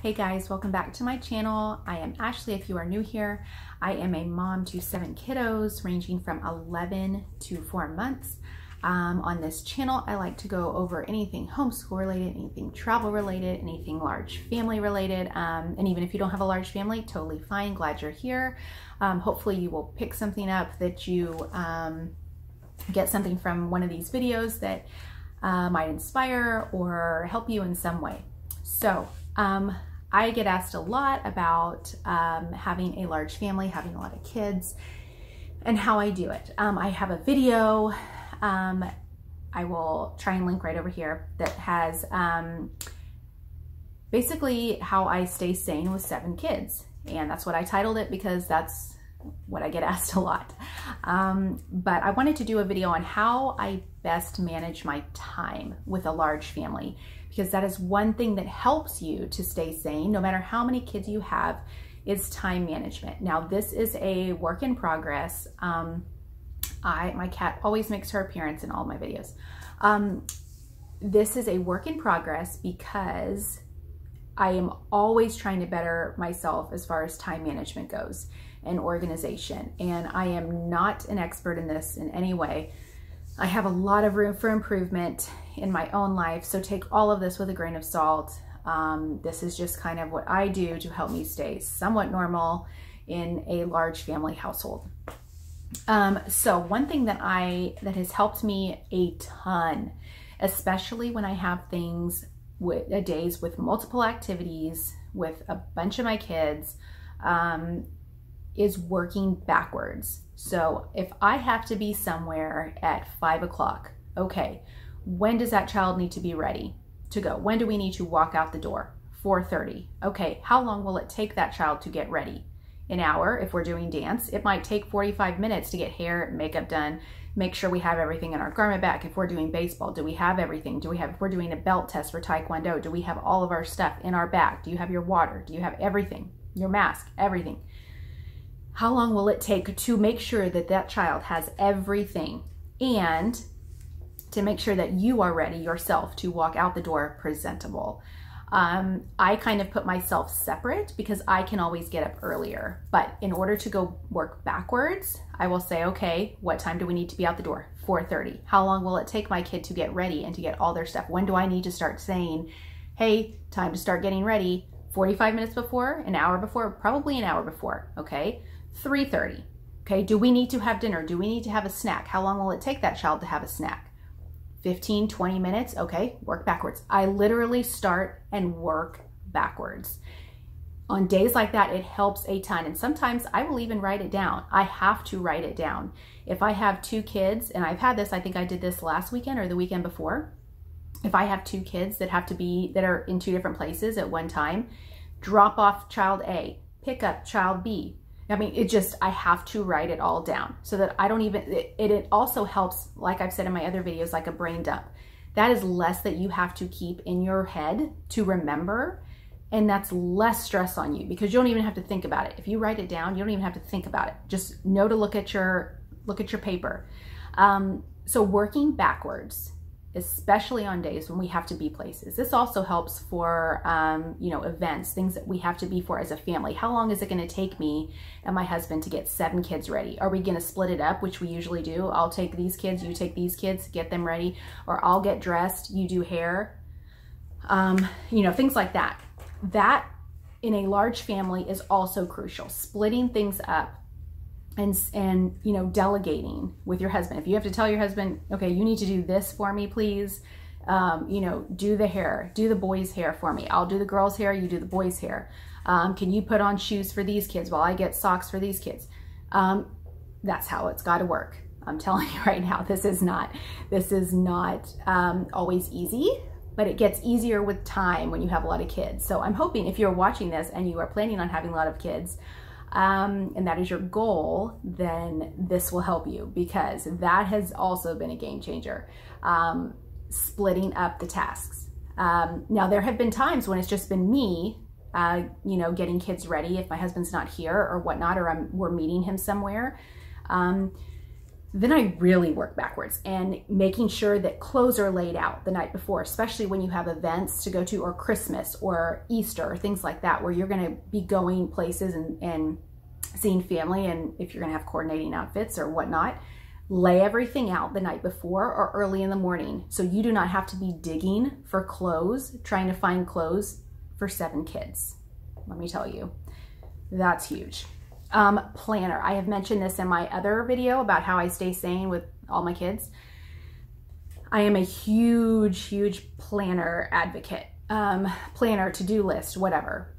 Hey guys, welcome back to my channel. I am Ashley if you are new here. I am a mom to 7 kiddos ranging from 11 to 4 months. On this channel, I like to go over anything homeschool related, anything travel related, anything large family related. And even if you don't have a large family, totally fine, glad you're here. Hopefully you will pick something up that you get something from one of these videos that might inspire or help you in some way. So, I get asked a lot about having a large family, having a lot of kids, and how I do it. I have a video, I will try and link right over here, that has basically how I stay sane with 7 kids. And that's what I titled it because that's what I get asked a lot. But I wanted to do a video on how I best manage my time with a large family, because that is one thing that helps you to stay sane no matter how many kids you have, is time management. Now this is a work in progress. My cat always makes her appearance in all my videos. This is a work in progress because I am always trying to better myself as far as time management goes and organization. And I am not an expert in this in any way. I have a lot of room for improvement in my own life, so take all of this with a grain of salt. This is just kind of what I do to help me stay somewhat normal in a large family household. So one thing that has helped me a ton, especially when I have things with days with multiple activities with a bunch of my kids, is working backwards. So if I have to be somewhere at 5 o'clock, okay, when does that child need to be ready to go? When do we need to walk out the door? 4:30. Okay, how long will it take that child to get ready? An hour if we're doing dance. It might take 45 minutes to get hair and makeup done, make sure we have everything in our garment bag. If we're doing baseball, do we have everything? If we're doing a belt test for Taekwondo, do we have all of our stuff in our bag? Do you have your water? Do you have everything? Your mask, everything. How long will it take to make sure that that child has everything, and to make sure that you are ready yourself to walk out the door presentable? I kind of put myself separate because I can always get up earlier. But in order to go work backwards, I will say, okay, what time do we need to be out the door? 4:30. How long will it take my kid to get ready and to get all their stuff? When do I need to start saying, hey, time to start getting ready? 45 minutes before, an hour before, probably an hour before, okay? 3:30. Okay, do we need to have dinner? Do we need to have a snack? How long will it take that child to have a snack? 15, 20 minutes, okay, work backwards. I literally start and work backwards. On days like that, it helps a ton. And sometimes I will even write it down. I have to write it down. If I have 2 kids, and I've had this, I think I did this last weekend or the weekend before. If I have 2 kids that are in 2 different places at one time, drop off child A, pick up child B. I mean, I have to write it all down so that I don't even, it also helps, like I've said in my other videos, like a brain dump. That is less that you have to keep in your head to remember, and that's less stress on you because you don't even have to think about it. If you write it down, you don't even have to think about it. Just know to look at your paper. So working backwards, especially on days when we have to be places. This also helps for, events, things that we have to be for as a family. How long is it going to take me and my husband to get 7 kids ready? Are we going to split it up, which we usually do? I'll take these kids, you take these kids, get them ready, or I'll get dressed, you do hair, things like that. That in a large family is also crucial. Splitting things up and delegating with your husband. If you have to tell your husband, okay, you need to do this for me, please, do the hair, do the boys' hair for me. I'll do the girls' hair, you do the boys' hair. Can you put on shoes for these kids while I get socks for these kids? That's how it's got to work. I'm telling you right now, this is not always easy, but it gets easier with time when you have a lot of kids. So I'm hoping if you're watching this and you are planning on having a lot of kids, and that is your goal, then this will help you, because that has also been a game changer. Splitting up the tasks. Now there have been times when it's just been me, getting kids ready if my husband's not here or whatnot, or we're meeting him somewhere. Then I really work backwards and making sure that clothes are laid out the night before, especially when you have events to go to, or Christmas or Easter or things like that, where you're going to be going places and seeing family. And if you're going to have coordinating outfits or whatnot, lay everything out the night before or early in the morning, so you do not have to be digging for clothes, trying to find clothes for 7 kids. Let me tell you, that's huge. Planner. I have mentioned this in my other video about how I stay sane with all my kids. I am a huge planner advocate. Planner, to-do list, whatever.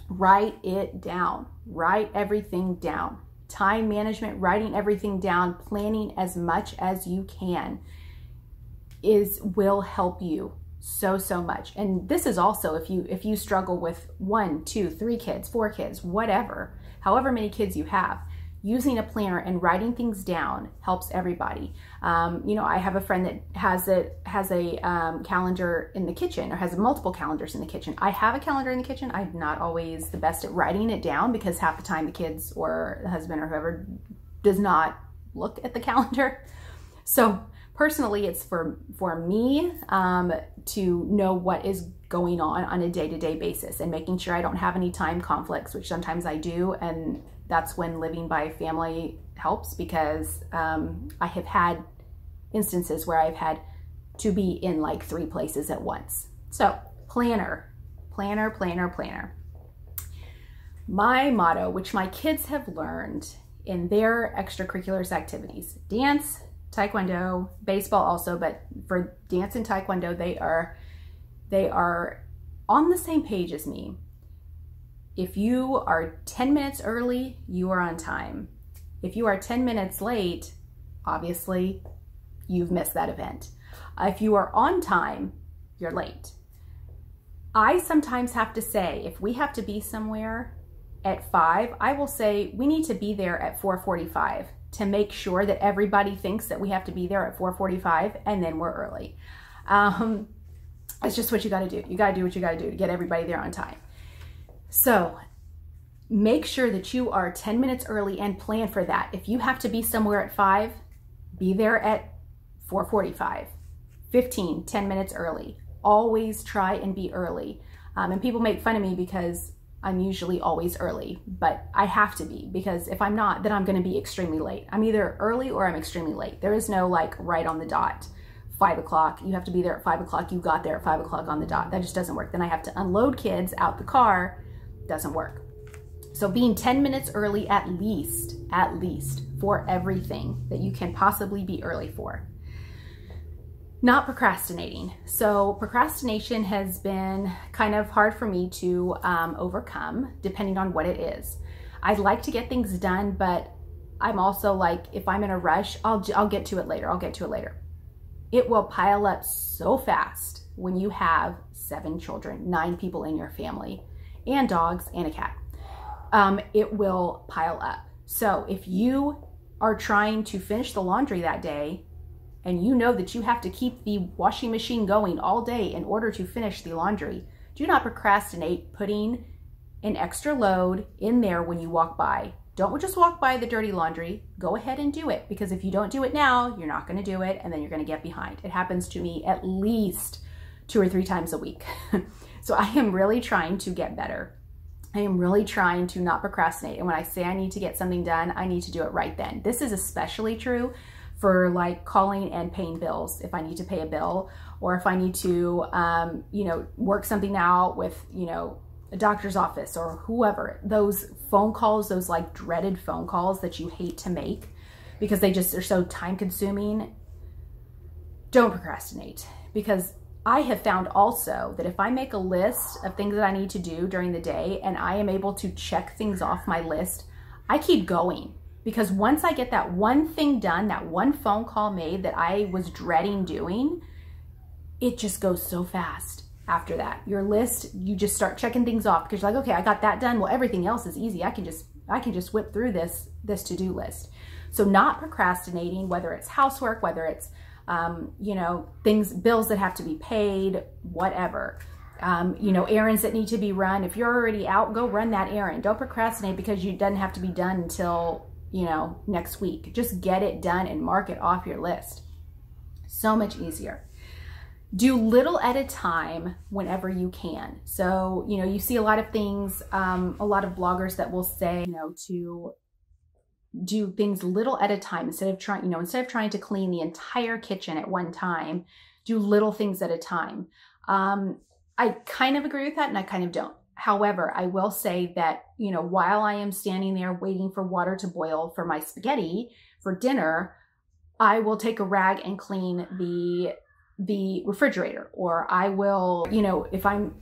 Write it down. Write everything down. Time management, writing everything down, planning as much as you can will help you so much. And this is also if you struggle with 1, 2, 3 kids, 4 kids, whatever, however many kids you have, using a planner and writing things down helps everybody. You know, I have a friend that has a calendar in the kitchen, or has multiple calendars in the kitchen. I have a calendar in the kitchen. I'm not always the best at writing it down, because half the time the kids or the husband or whoever does not look at the calendar. So personally, it's for me to know what is going on a day-to-day basis, and making sure I don't have any time conflicts, which sometimes I do. And that's when living by family helps, because I have had instances where I've had to be in like 3 places at once. So planner. My motto, which my kids have learned in their extracurriculars activities, dance, taekwondo, baseball also, but for dance and taekwondo, they are on the same page as me. If you are 10 minutes early, you are on time. If you are 10 minutes late, obviously you've missed that event. If you are on time, you're late. I sometimes have to say, if we have to be somewhere at 5, I will say we need to be there at 4:45 to make sure that everybody thinks that we have to be there at 4:45, and then we're early. It's just what you got to do. You got to do what you got to do to get everybody there on time. So make sure that you are 10 minutes early and plan for that. If you have to be somewhere at 5, be there at 4:45, 15, 10 minutes early. Always try and be early. And people make fun of me because I'm usually always early, but I have to be, because if I'm not, then I'm going to be extremely late. I'm either early or I'm extremely late. There is no like right on the dot, 5 o'clock. You have to be there at 5 o'clock. You got there at 5 o'clock on the dot. That just doesn't work. Then I have to unload kids out the car. Doesn't work. So being 10 minutes early at least for everything that you can possibly be early for. Not procrastinating. So procrastination has been kind of hard for me to overcome, depending on what it is. I'd like to get things done, but I'm also like, if I'm in a rush, I'll get to it later. I'll get to it later. It will pile up so fast when you have 7 children, 9 people in your family, and dogs and a cat. It will pile up. So if you are trying to finish the laundry that day, and you know that you have to keep the washing machine going all day in order to finish the laundry, do not procrastinate putting an extra load in there when you walk by. Don't just walk by the dirty laundry. Go ahead and do it, because if you don't do it now, you're not going to do it, and then you're going to get behind. It happens to me at least 2 or 3 times a week. So I am really trying to get better. I am really trying to not procrastinate. And when I say I need to get something done, I need to do it right then. This is especially true for like calling and paying bills. If I need to pay a bill, or if I need to, you know, work something out with, you know, a doctor's office or whoever, those phone calls, those like dreaded phone calls that you hate to make because they just are so time consuming. Don't procrastinate, because I have found also that if I make a list of things that I need to do during the day and I am able to check things off my list, I keep going. Because once I get that one thing done, that one phone call made that I was dreading doing, it just goes so fast after that. Your list, you just start checking things off because you're like, okay, I got that done. Well, everything else is easy. I can just whip through this to-do list. So not procrastinating, whether it's housework, whether it's, you know, bills that have to be paid, whatever. You know, errands that need to be run. If you're already out, go run that errand. Don't procrastinate because it doesn't have to be done until you know, next week. Just get it done and mark it off your list. So much easier. Do little at a time whenever you can. So, you know, you see a lot of things, a lot of bloggers that will say, you know, to do things little at a time instead of trying to clean the entire kitchen at one time, do little things at a time. I kind of agree with that and I kind of don't. However, I will say that, you know, while I am standing there waiting for water to boil for my spaghetti for dinner, I will take a rag and clean the refrigerator, or I will, you know, if I'm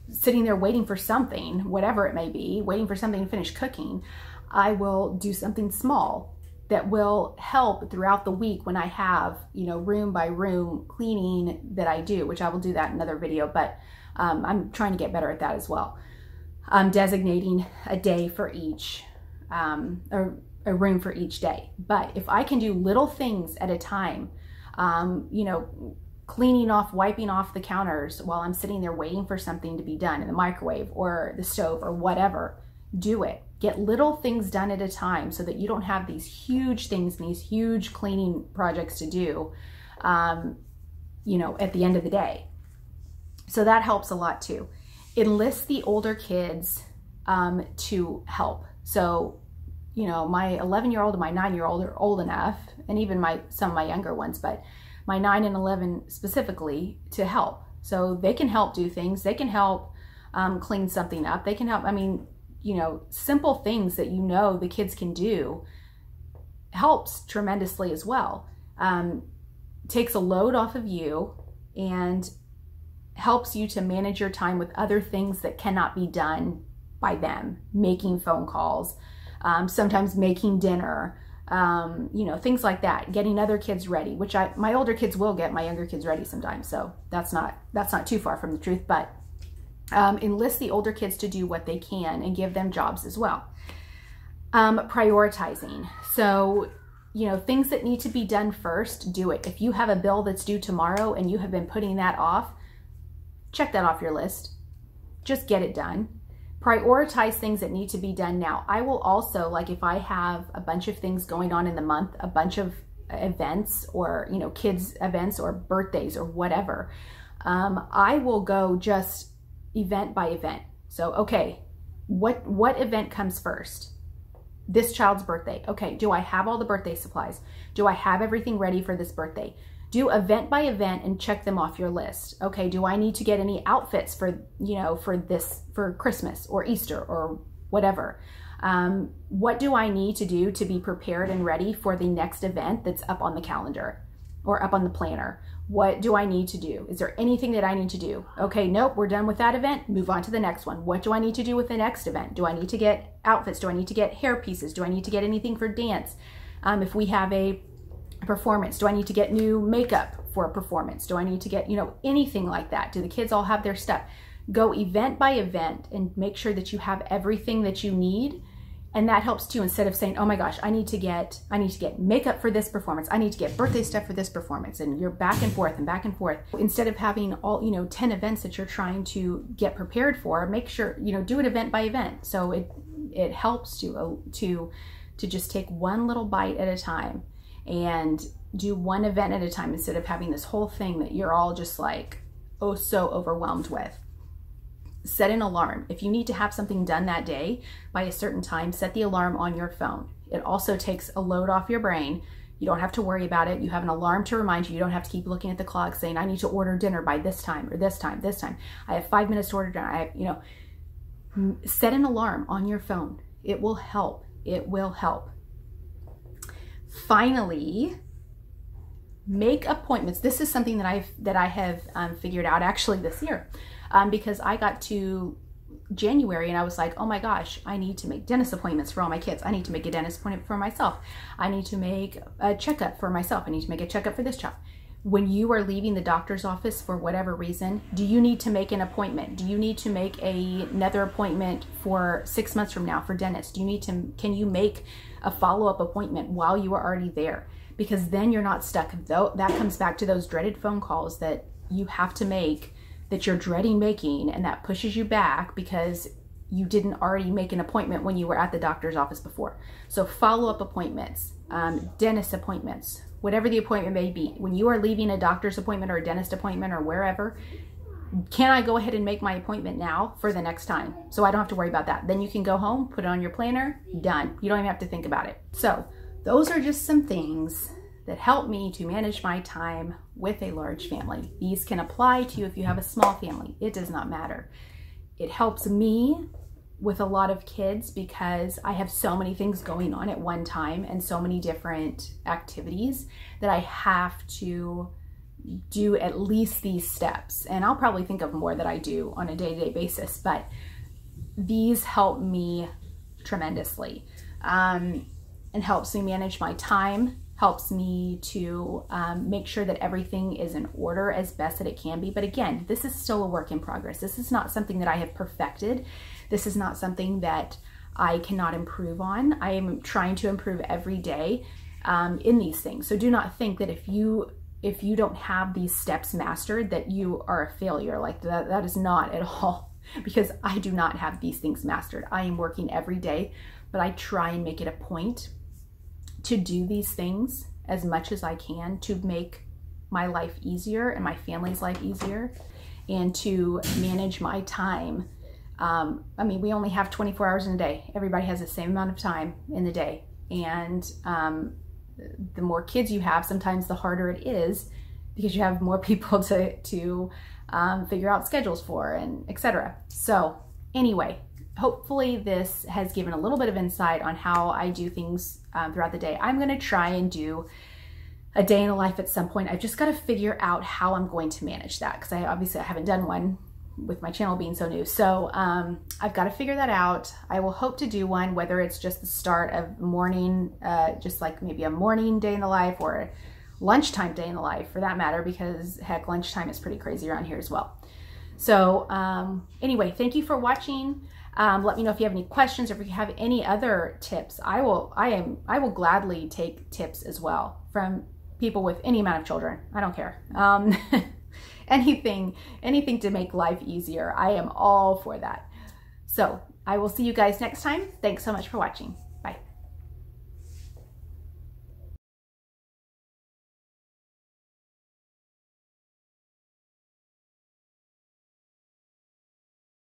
sitting there waiting for something, whatever it may be, waiting for something to finish cooking, I will do something small that will help throughout the week when I have, you know, room by room cleaning that I do, which I will do that in another video, but I'm trying to get better at that as well. I'm designating a day for each, a room for each day. But if I can do little things at a time, you know, cleaning off, wiping off the counters while I'm sitting there waiting for something to be done in the microwave or the stove or whatever, do it. Get little things done at a time so that you don't have these huge things and these huge cleaning projects to do, you know, at the end of the day. So that helps a lot too. Enlist the older kids to help. So, you know, my 11-year-old and my 9-year-old are old enough, and even some of my younger ones, but my 9 and 11 specifically, to help. So they can help do things. They can help clean something up. They can help, I mean, you know, simple things that you know the kids can do helps tremendously as well. Takes a load off of you and helps you to manage your time with other things that cannot be done by them. Making phone calls, sometimes making dinner, you know, things like that. Getting other kids ready, which my older kids will get my younger kids ready sometimes. So that's not too far from the truth, but enlist the older kids to do what they can and give them jobs as well. Prioritizing. So, you know, things that need to be done first, do it. If you have a bill that's due tomorrow and you have been putting that off, check that off your list. Just get it done. Prioritize things that need to be done now. I will also, like if I have a bunch of things going on in the month, a bunch of events or, you know, kids events or birthdays or whatever, I will go just event by event. So, okay, what event comes first? This child's birthday. Okay, do I have all the birthday supplies? Do I have everything ready for this birthday? Do event by event and check them off your list. Okay, do I need to get any outfits for, you know, for Christmas or Easter or whatever? What do I need to do to be prepared and ready for the next event that's up on the calendar or up on the planner? What do I need to do? Is there anything that I need to do? Okay, nope, we're done with that event. Move on to the next one. What do I need to do with the next event? Do I need to get outfits? Do I need to get hair pieces? Do I need to get anything for dance? If we have a performance, do I need to get new makeup for a performance? Do I need to get, you know, anything like that? Do the kids all have their stuff? Go event by event and make sure that you have everything that you need. And that helps too, instead of saying, oh my gosh, I need to get makeup for this performance. I need to get birthday stuff for this performance. And you're back and forth and back and forth. Instead of having all, you know, 10 events that you're trying to get prepared for, make sure, you know, do it event by event. So it helps to just take one little bite at a time and do one event at a time instead of having this whole thing that you're all just like, oh, so overwhelmed with. Set an alarm. If you need to have something done that day by a certain time, set the alarm on your phone. It also takes a load off your brain. You don't have to worry about it. You have an alarm to remind you. You don't have to keep looking at the clock saying, I need to order dinner by this time or this time, this time. I have 5 minutes to order dinner. I have, you know, set an alarm on your phone. It will help. It will help. Finally, make appointments. This is something that I have figured out actually this year, because I got to January and I was like, oh my gosh, I need to make dentist appointments for all my kids. I need to make a dentist appointment for myself. I need to make a checkup for myself. I need to make a checkup for this child. When you are leaving the doctor's office for whatever reason, do you need to make an appointment? Do you need to make another appointment for 6 months from now for dentist? Do you need to, can you make a follow-up appointment while you are already there? Because then you're not stuck. Though that comes back to those dreaded phone calls that you have to make, that you're dreading making, and that pushes you back because you didn't already make an appointment when you were at the doctor's office before. So follow-up appointments, dentist appointments, whatever the appointment may be. When you are leaving a doctor's appointment or a dentist appointment or wherever, can I go ahead and make my appointment now for the next time? So I don't have to worry about that. Then you can go home, put it on your planner, done. You don't even have to think about it. So those are just some things that help me to manage my time with a large family. These can apply to you if you have a small family. It does not matter. It helps me with a lot of kids because I have so many things going on at one time and so many different activities that I have to do at least these steps. And I'll probably think of more that I do on a day-to-day basis, but these help me tremendously, and helps me manage my time, helps me to make sure that everything is in order as best that it can be. But again, this is still a work in progress. This is not something that I have perfected. This is not something that I cannot improve on. I am trying to improve every day in these things. So do not think that if you don't have these steps mastered that you are a failure. Like that is not at all, because I do not have these things mastered. I am working every day, but I try and make it a point to do these things as much as I can to make my life easier and my family's life easier, and to manage my time. I mean, we only have 24 hours in a day. Everybody has the same amount of time in the day. And the more kids you have, sometimes the harder it is because you have more people to figure out schedules for, and etc. So anyway, hopefully this has given a little bit of insight on how I do things throughout the day. I'm going to try and do a day in the life at some point. I've just got to figure out how I'm going to manage that, because I haven't done one with my channel being so new. So I've got to figure that out. I will hope to do one, whether it's just the start of morning, just like maybe a morning day in the life, or a lunchtime day in the life for that matter, because heck, lunchtime is pretty crazy around here as well. So anyway, thank you for watching. Let me know if you have any questions, or if you have any other tips. I will gladly take tips as well from people with any amount of children. I don't care. Anything to make life easier. I am all for that. So I will see you guys next time. Thanks so much for watching.